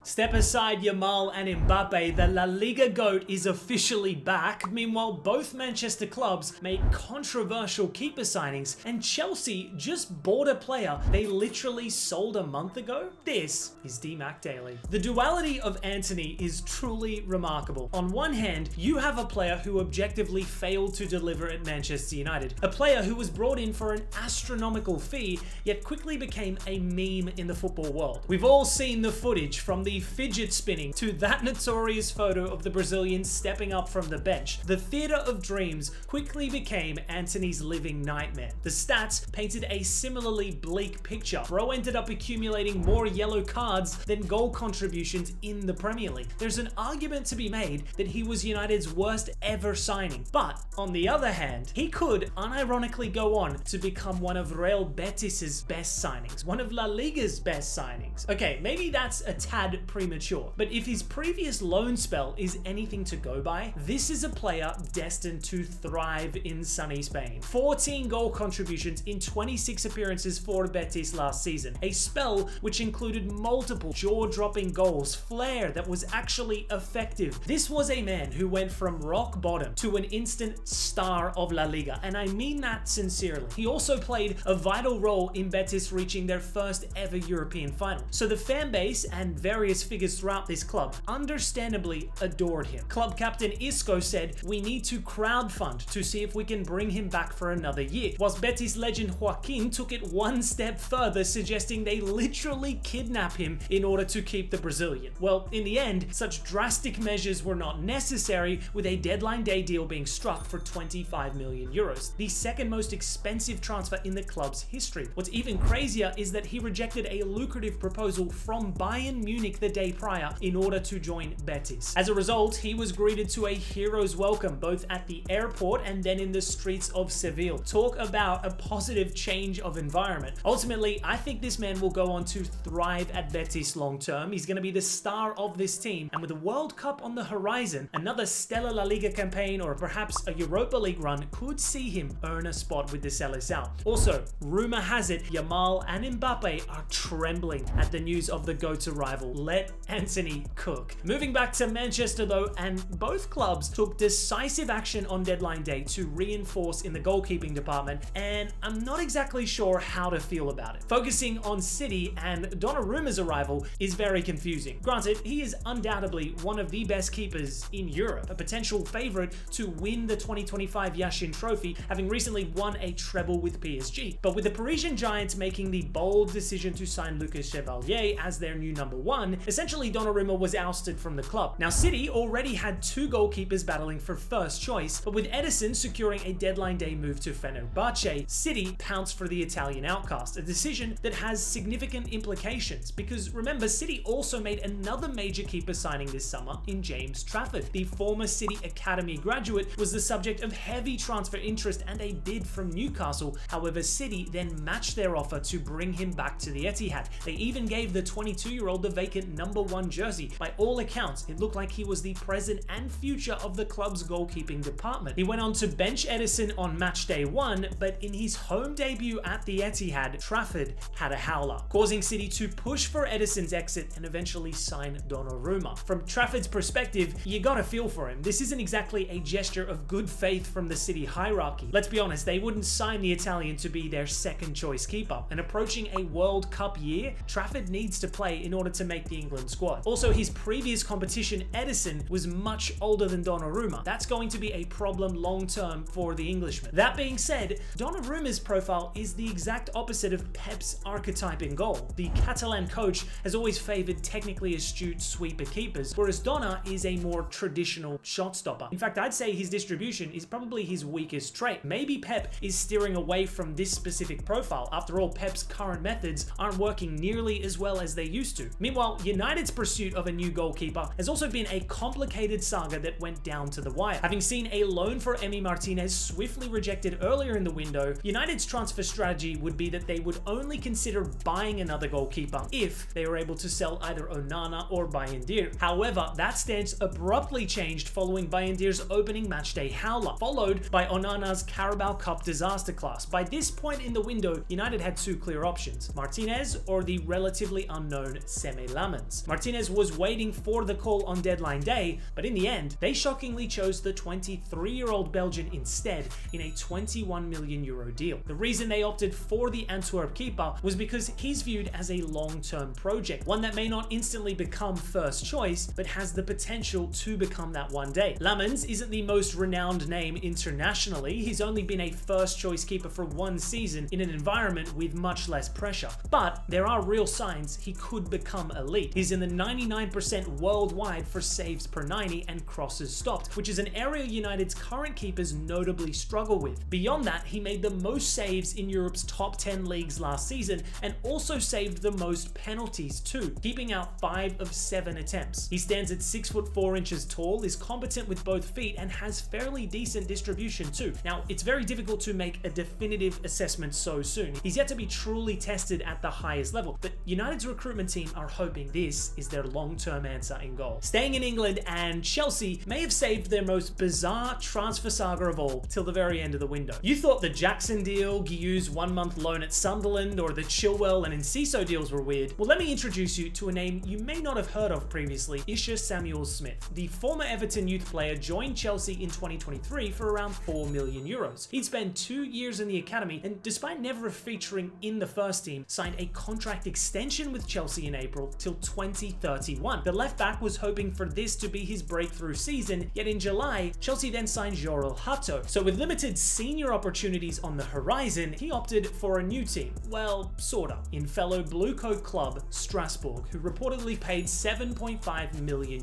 Step aside Yamal and Mbappe, the La Liga GOAT is officially back. Meanwhile, both Manchester clubs made controversial keeper signings, and Chelsea just bought a player they literally sold a month ago. This is DMAC Daily. The duality of Antony is truly remarkable. On one hand, you have a player who objectively failed to deliver at Manchester United, a player who was brought in for an astronomical fee, yet quickly became a meme in the football world. We've all seen the footage, from the fidget spinning to that notorious photo of the Brazilian stepping up from the bench. The theatre of dreams quickly became Antony's living nightmare. The stats painted a similarly bleak picture. Bro ended up accumulating more yellow cards than goal contributions in the Premier League. There's an argument to be made that he was United's worst ever signing, but on the other hand, he could unironically go on to become one of Real Betis's best signings, one of La Liga's best signings. Okay, maybe that's a tad premature, but if his previous loan spell is anything to go by, this is a player destined to thrive in sunny Spain. 14 goal contributions in 26 appearances for Betis last season, a spell which included multiple jaw-dropping goals, flair that was actually effective. This was a man who went from rock bottom to an instant star of La Liga, and I mean that sincerely. He also played a vital role in Betis reaching their first ever European final. So the fan base and various figures throughout this club understandably adored him. Club captain Isco said, "We need to crowdfund to see if we can bring him back for another year," whilst Betis legend Joaquin took it one step further, suggesting they literally kidnap him in order to keep the Brazilian. Well, in the end, such drastic measures were not necessary, with a deadline day deal being struck for 25 million euros, the second most expensive transfer in the club's history. What's even crazier is that he rejected a lucrative proposal from Bayern Munich the day prior in order to join Betis. As a result, he was greeted to a hero's welcome both at the airport and then in the streets of Seville. Talk about a positive change of environment. Ultimately, I think this man will go on to thrive at Betis long term. He's going to be the star of this team, and with the World Cup on the horizon, another stellar La Liga campaign or perhaps a Europa League run could see him earn a spot with the Seleção. Also, rumor has it Yamal and Mbappe are trembling at the news of the GOAT arrival. Let Antony cook. Moving back to Manchester though, and both clubs took decisive action on deadline day to reinforce in the goalkeeping department, and I'm not exactly sure how to feel about it. Focusing on City and Donnarumma's arrival is very confusing. Granted, he is undoubtedly one of the best keepers in Europe, a potential favourite to win the 2025 Yashin Trophy, having recently won a treble with PSG. But with the Parisian Giants making the bold decision to sign Lucas Chevalier as their new number one, essentially Donnarumma was ousted from the club. Now, City already had two goalkeepers battling for first choice, but with Ederson securing a deadline day move to Fenerbahce, City pounced for the Italian outcast, a decision that has significant implications because remember, City also made another major keeper signing this summer in James Trafford. The former City Academy graduate was the subject of heavy transfer interest and a bid from Newcastle. However, City then matched their offer to bring him back to the Etihad. They even gave the 22-year-old the vacant number 1 jersey. By all accounts, it looked like he was the present and future of the club's goalkeeping department. He went on to bench Ederson on match day 1, but in his home debut at the Etihad, Trafford had a howler, causing City to push for Ederson's exit and eventually sign Donnarumma. From Trafford's perspective, you gotta feel for him. This isn't exactly a gesture of good faith from the City hierarchy. Let's be honest, they wouldn't sign the Italian to be their second choice keeper. And approaching a World Cup year, Trafford needs to play in order to make the England squad. Also, his previous competition, Ederson, was much older than Donnarumma. That's going to be a problem long term for the Englishman. That being said, Donnarumma's profile is the exact opposite of Pep's archetype in goal. The Catalan coach has always favoured technically astute sweeper keepers, whereas Donna is a more traditional shot stopper. In fact, I'd say his distribution is probably his weakest trait. Maybe Pep is steering away from this specific profile. After all, Pep's current methods aren't working nearly as well as they used to. Meanwhile, United's pursuit of a new goalkeeper has also been a complicated saga that went down to the wire. Having seen a loan for Emi Martinez swiftly rejected earlier in the window, United's transfer strategy would be that they would only consider buying another goalkeeper if they were able to sell either Onana or Bayindir. However, that stance abruptly changed following Bayindir's opening matchday howler, followed by Onana's Carabao Cup disaster class. By this point in the window, United had two clear options: Martinez or the relatively unknown Seme Lamed. Lamens. Martinez was waiting for the call on deadline day, but in the end, they shockingly chose the 23-year-old Belgian instead in a €21 million deal. The reason they opted for the Antwerp keeper was because he's viewed as a long-term project, one that may not instantly become first choice, but has the potential to become that one day. Lamens isn't the most renowned name internationally. He's only been a first choice keeper for one season in an environment with much less pressure, but there are real signs he could become elite. He's in the 99% worldwide for saves per 90 and crosses stopped, which is an area United's current keepers notably struggle with. Beyond that, he made the most saves in Europe's top 10 leagues last season and also saved the most penalties too, keeping out 5 of 7 attempts. He stands at 6'4" tall, is competent with both feet, and has fairly decent distribution too. Now, it's very difficult to make a definitive assessment so soon. He's yet to be truly tested at the highest level, but United's recruitment team are hoping this is their long-term answer in goal. Staying in England, and Chelsea may have saved their most bizarre transfer saga of all till the very end of the window. You thought the Jackson deal, Guiu's 1-month loan at Sunderland, or the Chilwell and Enciso deals were weird. Well, let me introduce you to a name you may not have heard of previously, Isha Samuel-Smith. The former Everton youth player joined Chelsea in 2023 for around €4 million. He'd spent 2 years in the academy, and despite never featuring in the first team, signed a contract extension with Chelsea in April till 2031. The left back was hoping for this to be his breakthrough season, yet in July, Chelsea then signed Jorel Hato. So with limited senior opportunities on the horizon, he opted for a new team. Well, sorta. In fellow Blue Coat club, Strasbourg, who reportedly paid €7.5 million.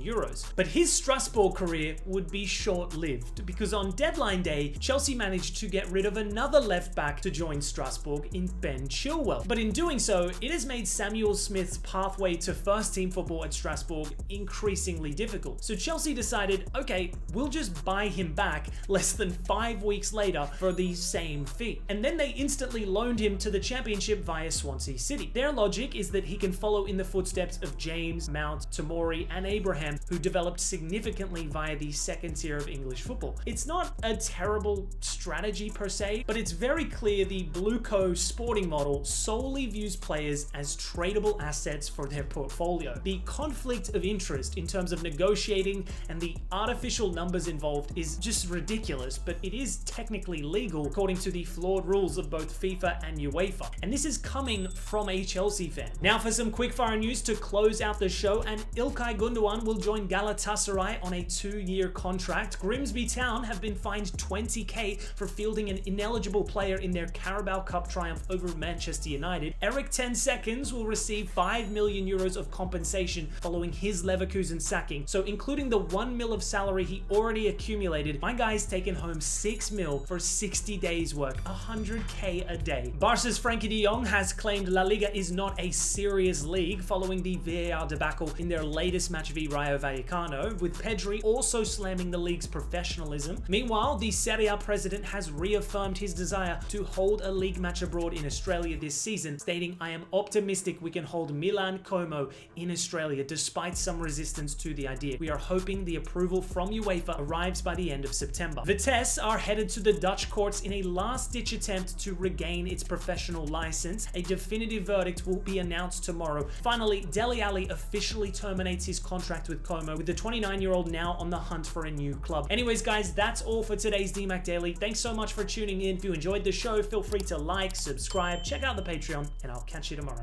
But his Strasbourg career would be short-lived, because on deadline day, Chelsea managed to get rid of another left back to join Strasbourg in Ben Chilwell. But in doing so, it has made Samuel-Smith's pathway to first-team football at Strasbourg increasingly difficult. So Chelsea decided, okay, we'll just buy him back less than 5 weeks later for the same fee. And then they instantly loaned him to the Championship via Swansea City. Their logic is that he can follow in the footsteps of James, Mount, Tomori, and Abraham, who developed significantly via the second tier of English football. It's not a terrible strategy per se, but it's very clear the Blue Co sporting model solely views players as tradable assets for their portfolio. The conflict of interest in terms of negotiating and the artificial numbers involved is just ridiculous, but it is technically legal according to the flawed rules of both FIFA and UEFA. And this is coming from a Chelsea fan. Now for some quickfire news to close out the show, and Ilkay Gundogan will join Galatasaray on a 2-year contract. Grimsby Town have been fined 20k for fielding an ineligible player in their Carabao Cup triumph over Manchester United. Eric 10 Seconds will receive €5 million of compensation following his Leverkusen sacking. So including the $1 million of salary he already accumulated, my guy's taken home $6 million for 60 days work, 100k a day. Barca's Frankie de Jong has claimed La Liga is not a serious league following the VAR debacle in their latest match v Rayo Vallecano, with Pedri also slamming the league's professionalism. Meanwhile, the Serie A president has reaffirmed his desire to hold a league match abroad in Australia this season, stating, "I am optimistic we can hold Milan Como in Australia despite some resistance to the idea. We are hoping the approval from UEFA arrives by the end of September." Vitesse are headed to the Dutch courts in a last-ditch attempt to regain its professional license. A definitive verdict will be announced tomorrow. Finally, Dele Alli officially terminates his contract with Como, with the 29-year-old now on the hunt for a new club. Anyways, guys, that's all for today's DMAC Daily. Thanks so much for tuning in. If you enjoyed the show, feel free to like, subscribe, check out the Patreon, and I'll catch you tomorrow.